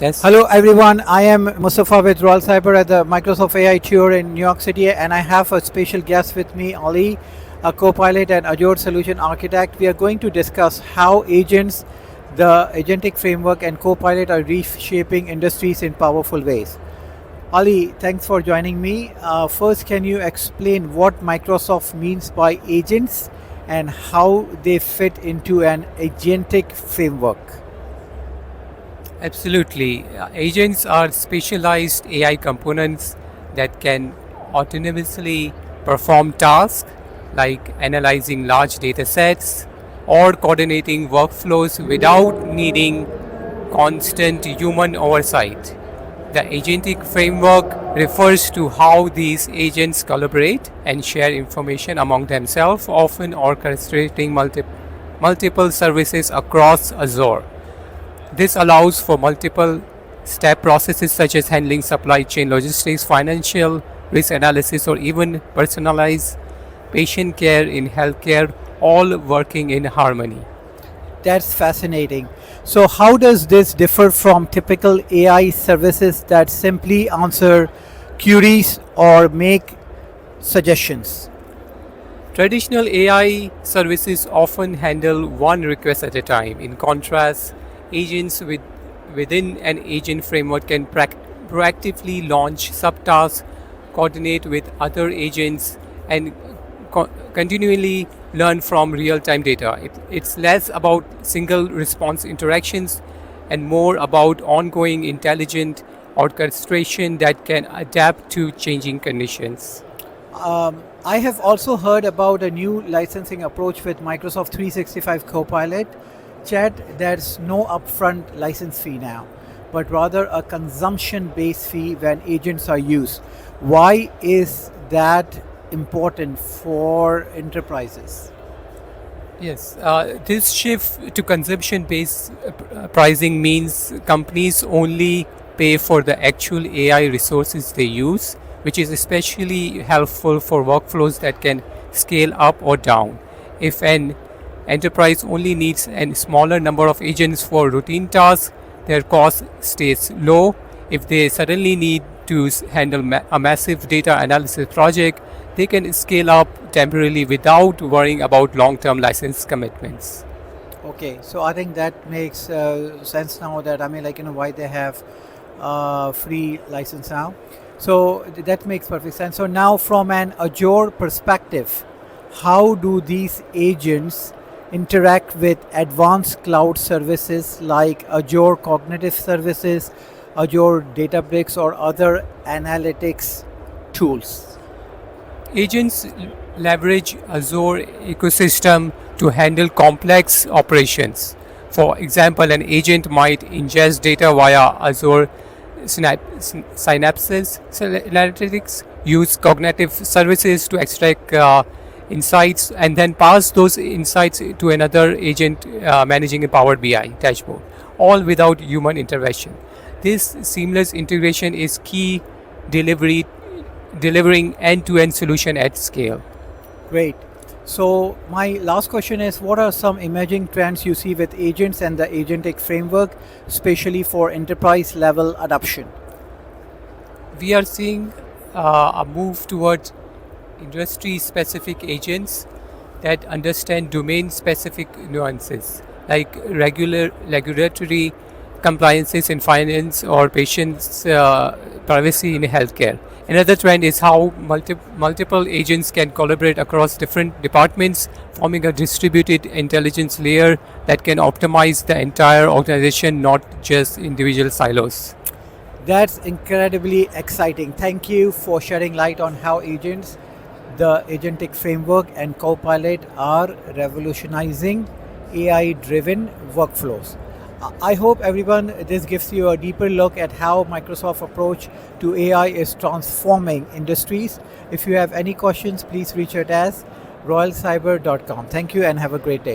Test. Hello everyone, I am Mustafa with Royal Cyber at the Microsoft AI Tour in New York City, and I have a special guest with me, Ali, a Copilot and Azure Solution Architect. We are going to discuss how agents, the Agentic framework and Copilot are reshaping industries in powerful ways. Ali, thanks for joining me. First, can you explain what Microsoft means by agents and how they fit into an Agentic framework? Absolutely. Agents are specialized AI components that can autonomously perform tasks like analyzing large data sets or coordinating workflows without needing constant human oversight. The agentic framework refers to how these agents collaborate and share information among themselves, often orchestrating multiple services across Azure. This allows for multiple step processes such as handling supply chain logistics, financial risk analysis, or even personalized patient care in healthcare, all working in harmony. That's fascinating. So, how does this differ from typical AI services that simply answer queries or make suggestions? Traditional AI services often handle one request at a time. In contrast, agents within an agent framework can proactively launch subtasks, coordinate with other agents, and continually learn from real-time data. It's less about single response interactions and more about ongoing intelligent orchestration that can adapt to changing conditions. I have also heard about a new licensing approach with Microsoft 365 Copilot. Chat, there's no upfront license fee now, but rather a consumption-based fee when agents are used. Why is that important for enterprises? Yes, this shift to consumption-based pricing means companies only pay for the actual AI resources they use, which is especially helpful for workflows that can scale up or down. If an enterprise only needs a smaller number of agents for routine tasks, their cost stays low. If they suddenly need to handle a massive data analysis project, they can scale up temporarily without worrying about long-term license commitments. Okay, so I think that makes sense now. That why they have free license now. So that makes perfect sense. So now, from an Azure perspective, how do these agents interact with advanced cloud services like Azure Cognitive Services, Azure Databricks, or other analytics tools? Agents leverage Azure ecosystem to handle complex operations. For example, an agent might ingest data via Azure Synapses Analytics, use cognitive services to extract insights, and then pass those insights to another agent managing a Power BI dashboard, all without human intervention. This seamless integration is key delivering end-to-end solution at scale. Great. So my last question is, what are some emerging trends you see with agents and the Agentic framework, especially for enterprise level adoption? We are seeing a move towards industry-specific agents that understand domain-specific nuances, like regulatory compliances in finance or patients' privacy in healthcare. Another trend is how multiple agents can collaborate across different departments, forming a distributed intelligence layer that can optimize the entire organization, not just individual silos. That's incredibly exciting. Thank you for shedding light on how agents, the Agentic framework, and Copilot are revolutionizing AI-driven workflows. I hope everyone, this gives you a deeper look at how Microsoft's approach to AI is transforming industries. If you have any questions, please reach out at royalcyber.com. Thank you and have a great day.